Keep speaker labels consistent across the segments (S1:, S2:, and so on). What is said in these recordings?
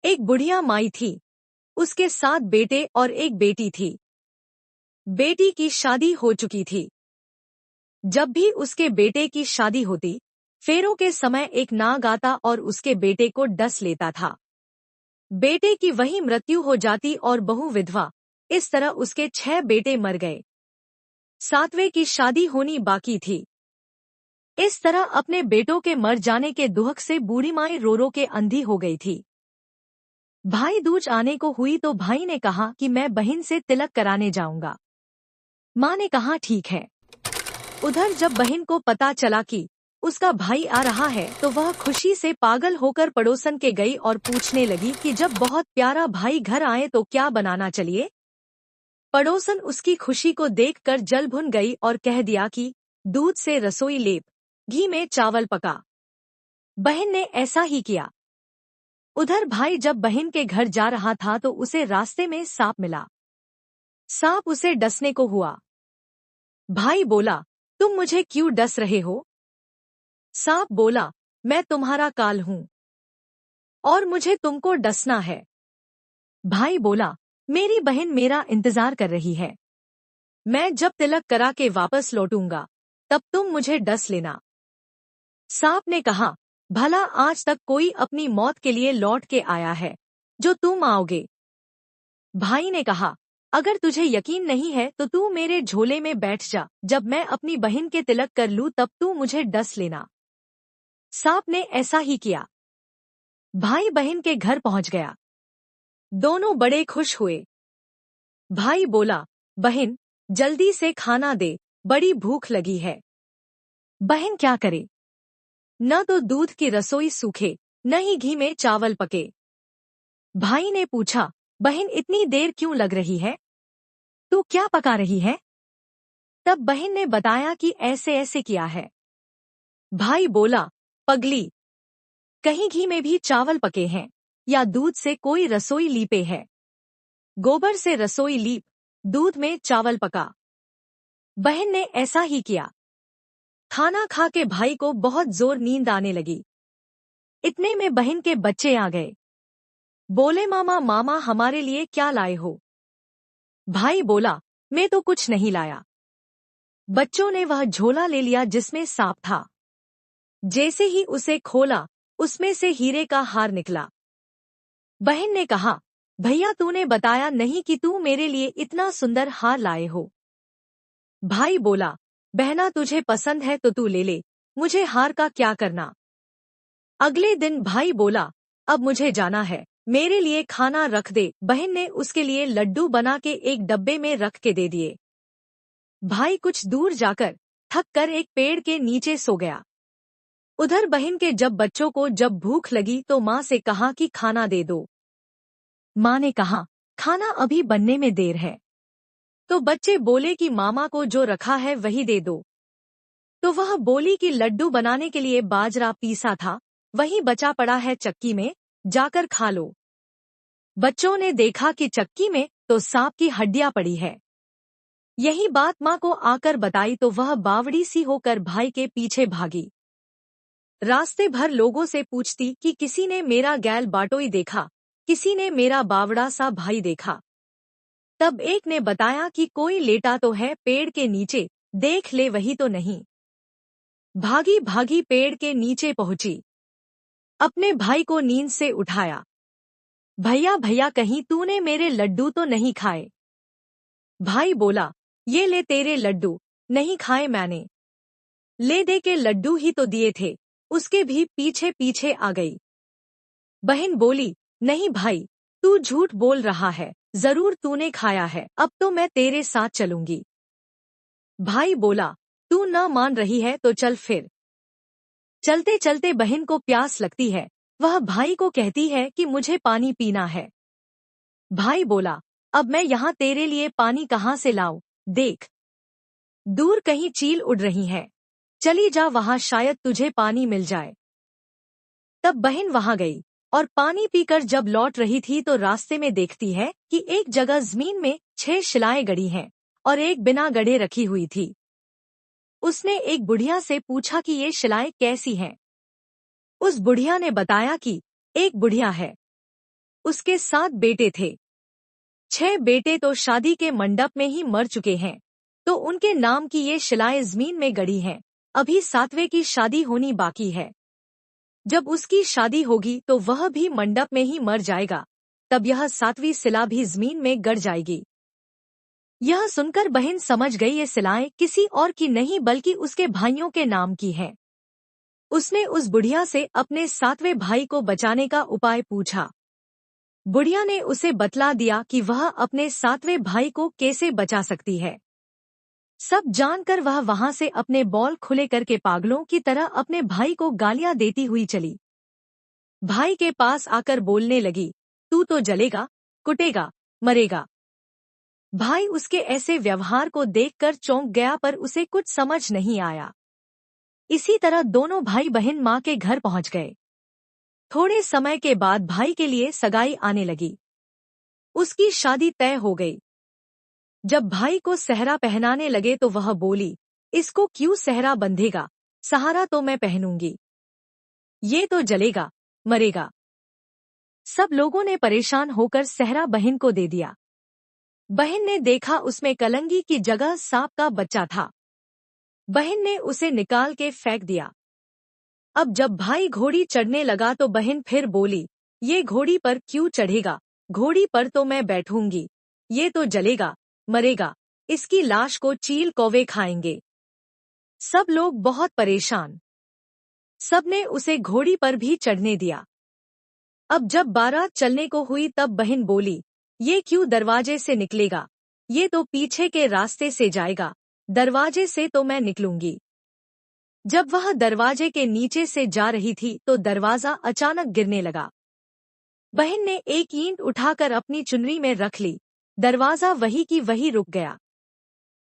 S1: एक बुढ़िया माई थी। उसके 7 बेटे और एक बेटी थी। बेटी की शादी हो चुकी थी। जब भी उसके बेटे की शादी होती, फेरों के समय एक नाग आता और उसके बेटे को डस लेता था। बेटे की वहीं मृत्यु हो जाती और बहू विधवा। इस तरह उसके 6 बेटे मर गए। 7वें की शादी होनी बाकी थी। इस तरह अपने बेटों के मर जाने के दुख से बूढ़ी माई रो रो के अंधी हो गई थी। भाई दूज आने को हुई तो भाई ने कहा कि मैं बहन से तिलक कराने जाऊंगा। माँ ने कहा ठीक है। उधर जब बहन को पता चला कि उसका भाई आ रहा है तो वह खुशी से पागल होकर पड़ोसन के गई और पूछने लगी कि जब बहुत प्यारा भाई घर आए तो क्या बनाना चाहिए। पड़ोसन उसकी खुशी को देखकर जल भुन गई और कह दिया कि दूध से रसोई लेप, घी में चावल पका। बहन ने ऐसा ही किया। उधर भाई जब बहन के घर जा रहा था तो उसे रास्ते में सांप मिला। सांप उसे डसने को हुआ। भाई बोला, तुम मुझे क्यों डस रहे हो? सांप बोला, मैं तुम्हारा काल हूँ और मुझे तुमको डसना है। भाई बोला, मेरी बहन मेरा इंतजार कर रही है। मैं जब तिलक करा के वापस लौटूंगा तब तुम मुझे डस लेना। सांप ने कहा, भला आज तक कोई अपनी मौत के लिए लौट के आया है जो तुम आओगे? भाई ने कहा, अगर तुझे यकीन नहीं है तो तू मेरे झोले में बैठ जा, जब मैं अपनी बहन के तिलक कर लूं तब तू मुझे डस लेना। सांप ने ऐसा ही किया। भाई बहन के घर पहुंच गया। दोनों बड़े खुश हुए। भाई बोला, बहन जल्दी से खाना दे, बड़ी भूख लगी है। बहन क्या करे? न तो दूध की रसोई सूखे, न ही घी में चावल पके। भाई ने पूछा, बहन इतनी देर क्यों लग रही है? तू क्या पका रही है? तब बहन ने बताया कि ऐसे ऐसे किया है। भाई बोला, पगली, कहीं घी में भी चावल पके हैं या दूध से कोई रसोई लीपे है? गोबर से रसोई लीप, दूध में चावल पका। बहन ने ऐसा ही किया। खाना खा के भाई को बहुत जोर नींद आने लगी। इतने में बहन के बच्चे आ गए। बोले, मामा मामा हमारे लिए क्या लाए हो? भाई बोला, मैं तो कुछ नहीं लाया। बच्चों ने वह झोला ले लिया जिसमें सांप था। जैसे ही उसे खोला, उसमें से हीरे का हार निकला। बहन ने कहा, भैया तूने बताया नहीं कि तू मेरे लिए इतना सुंदर हार लाए हो। भाई बोला, बहना तुझे पसंद है तो तू ले ले, मुझे हार का क्या करना। अगले दिन भाई बोला, अब मुझे जाना है, मेरे लिए खाना रख दे। बहन ने उसके लिए लड्डू बना के एक डब्बे में रख के दे दिए। भाई कुछ दूर जाकर थक कर एक पेड़ के नीचे सो गया। उधर बहन के जब बच्चों को जब भूख लगी तो माँ से कहा कि खाना दे दो। माँ ने कहा, खाना अभी बनने में देर है। तो बच्चे बोले कि मामा को जो रखा है वही दे दो। तो वह बोली कि लड्डू बनाने के लिए बाजरा पीसा था, वही बचा पड़ा है चक्की में, जाकर खा लो। बच्चों ने देखा कि चक्की में तो सांप की हड्डियां पड़ी है। यही बात माँ को आकर बताई तो वह बावड़ी सी होकर भाई के पीछे भागी। रास्ते भर लोगों से पूछती कि किसी ने मेरा गैल बाटोई देखा, किसी ने मेरा बावड़ा सा भाई देखा। तब एक ने बताया कि कोई लेटा तो है पेड़ के नीचे, देख ले वही तो नहीं। भागी भागी पेड़ के नीचे पहुंची। अपने भाई को नींद से उठाया। भैया भैया कहीं तूने मेरे लड्डू तो नहीं खाए? भाई बोला, ये ले तेरे लड्डू, नहीं खाए मैंने। ले दे के लड्डू ही तो दिए थे, उसके भी पीछे पीछे आ गई। बहन बोली, नहीं भाई, तू झूठ बोल रहा है, जरूर तूने खाया है, अब तो मैं तेरे साथ चलूंगी। भाई बोला, तू ना मान रही है तो चल फिर। चलते चलते बहन को प्यास लगती है, वह भाई को कहती है कि मुझे पानी पीना है। भाई बोला, अब मैं यहाँ तेरे लिए पानी कहाँ से लाऊं? देख, दूर कहीं चील उड़ रही है, चली जा वहाँ, शायद तुझे पानी मिल जाए। तब बहन वहाँ गई और पानी पीकर जब लौट रही थी तो रास्ते में देखती है कि एक जगह जमीन में 6 शिलाएं गड़ी हैं और एक बिना गढ़े रखी हुई थी। उसने एक बुढ़िया से पूछा कि ये शिलाएं कैसी हैं। उस बुढ़िया ने बताया कि एक बुढ़िया है, उसके 7 बेटे थे। 6 बेटे तो शादी के मंडप में ही मर चुके हैं, तो उनके नाम की ये शिलाएं जमीन में गड़ी हैं। अभी 7वें की शादी होनी बाकी है। जब उसकी शादी होगी तो वह भी मंडप में ही मर जाएगा, तब यह 7वीं शिला भी जमीन में गड़ जाएगी। यह सुनकर बहन समझ गई ये शिलाएं किसी और की नहीं बल्कि उसके भाइयों के नाम की हैं। उसने उस बुढ़िया से अपने 7वें भाई को बचाने का उपाय पूछा। बुढ़िया ने उसे बतला दिया कि वह अपने 7वें भाई को कैसे बचा सकती है। सब जानकर वह वहां से अपने बॉल खुले करके पागलों की तरह अपने भाई को गालियां देती हुई चली। भाई के पास आकर बोलने लगी, तू तो जलेगा, कुटेगा, मरेगा। भाई उसके ऐसे व्यवहार को देखकर चौंक गया, पर उसे कुछ समझ नहीं आया। इसी तरह दोनों भाई बहन मां के घर पहुंच गए। थोड़े समय के बाद भाई के लिए सगाई आने लगी। उसकी शादी तय हो गई। जब भाई को सेहरा पहनाने लगे तो वह बोली, इसको क्यों सेहरा बंधेगा, सहारा तो मैं पहनूंगी। ये तो जलेगा, मरेगा। सब लोगों ने परेशान होकर सेहरा बहन को दे दिया। बहन ने देखा उसमें कलंगी की जगह सांप का बच्चा था। बहन ने उसे निकाल के फेंक दिया। अब जब भाई घोड़ी चढ़ने लगा तो बहन फिर बोली, ये घोड़ी पर क्यों चढ़ेगा, घोड़ी पर तो मैं बैठूंगी। ये तो जलेगा, मरेगा, इसकी लाश को चील कौवे खाएंगे। सब लोग बहुत परेशान। सबने उसे घोड़ी पर भी चढ़ने दिया। अब जब बारात चलने को हुई तब बहन बोली, ये क्यों दरवाजे से निकलेगा, ये तो पीछे के रास्ते से जाएगा, दरवाजे से तो मैं निकलूंगी। जब वह दरवाजे के नीचे से जा रही थी तो दरवाजा अचानक गिरने लगा। बहन ने एक ईंट उठाकर अपनी चुनरी में रख ली, दरवाजा वही की वही रुक गया।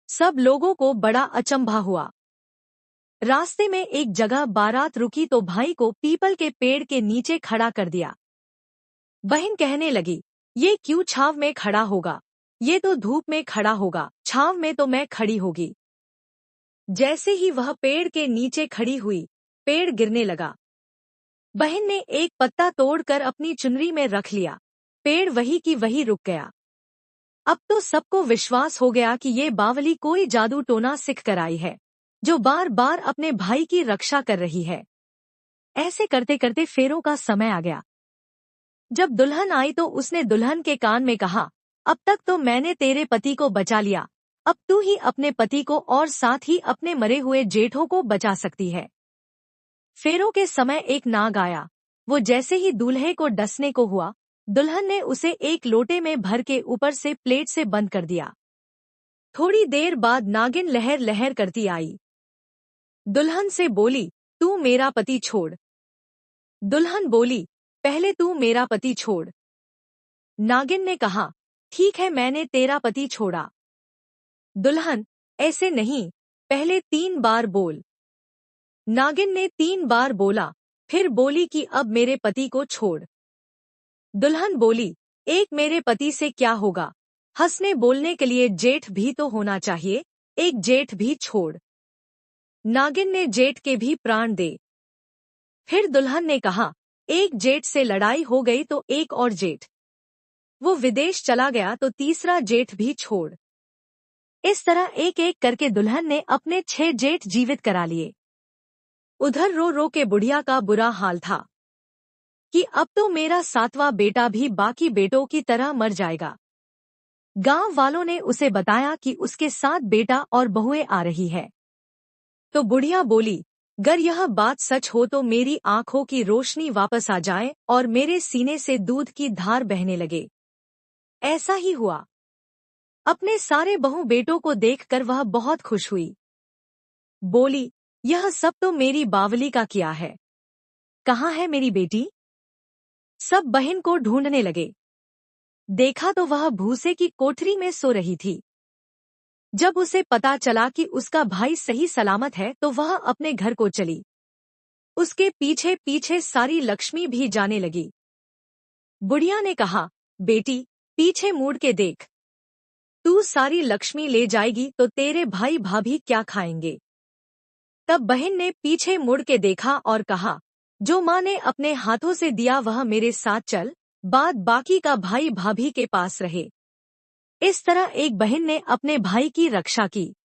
S1: सब लोगों को बड़ा अचंभा हुआ। रास्ते में एक जगह बारात रुकी तो भाई को पीपल के पेड़ के नीचे खड़ा कर दिया। बहन कहने लगी, ये क्यों छांव में खड़ा होगा, ये तो धूप में खड़ा होगा, छांव में तो मैं खड़ी होगी। जैसे ही वह पेड़ के नीचे खड़ी हुई, पेड़ गिरने लगा। बहन ने एक पत्ता तोड़कर अपनी चुनरी में रख लिया, पेड़ वही की वही रुक गया। अब तो सबको विश्वास हो गया कि ये बावली कोई जादू टोना सीख कर आई है, जो बार बार अपने भाई की रक्षा कर रही है। ऐसे करते करते फेरों का समय आ गया। जब दुल्हन आई तो उसने दुल्हन के कान में कहा, अब तक तो मैंने तेरे पति को बचा लिया, अब तू ही अपने पति को और साथ ही अपने मरे हुए जेठों को बचा सकती है। फेरों के समय एक नाग आया। वो जैसे ही दूल्हे को डसने को हुआ, दुल्हन ने उसे एक लोटे में भर के ऊपर से प्लेट से बंद कर दिया। थोड़ी देर बाद नागिन लहर लहर करती आई। दुल्हन से बोली, तू मेरा पति छोड़। दुल्हन बोली, पहले तू मेरा पति छोड़। नागिन ने कहा, ठीक है, मैंने तेरा पति छोड़ा। दुल्हन, ऐसे नहीं, पहले 3 बार बोल। नागिन ने 3 बार बोला, फिर बोली कि अब मेरे पति को छोड़। दुल्हन बोली, एक मेरे पति से क्या होगा, हंसने बोलने के लिए जेठ भी तो होना चाहिए, एक जेठ भी छोड़। नागिन ने जेठ के भी प्राण दे। फिर दुल्हन ने कहा, एक जेठ से लड़ाई हो गई तो एक और जेठ, वो विदेश चला गया तो तीसरा जेठ भी छोड़। इस तरह एक एक करके दुल्हन ने अपने 6 जेठ जीवित करा लिए। उधर रो रो के बुढ़िया का बुरा हाल था कि अब तो मेरा 7वां बेटा भी बाकी बेटों की तरह मर जाएगा। गांव वालों ने उसे बताया कि उसके 7 बेटा और बहुएं आ रही है। तो बुढ़िया बोली, अगर यह बात सच हो तो मेरी आंखों की रोशनी वापस आ जाए और मेरे सीने से दूध की धार बहने लगे। ऐसा ही हुआ। अपने सारे बहू बेटों को देखकर वह बहुत खुश हुई। बोली, यह सब तो मेरी बावली का किया है, कहाँ है मेरी बेटी? सब बहन को ढूंढने लगे। देखा तो वह भूसे की कोठरी में सो रही थी। जब उसे पता चला कि उसका भाई सही सलामत है तो वह अपने घर को चली। उसके पीछे पीछे सारी लक्ष्मी भी जाने लगी। बुढ़िया ने कहा, बेटी, पीछे मुड़ के देख, तू सारी लक्ष्मी ले जाएगी तो तेरे भाई भाभी क्या खाएंगे? तब बहन ने पीछे मुड़ के देखा और कहा, जो माँ ने अपने हाथों से दिया वह मेरे साथ चल, बाद बाकी का भाई भाभी के पास रहे। इस तरह एक बहन ने अपने भाई की रक्षा की।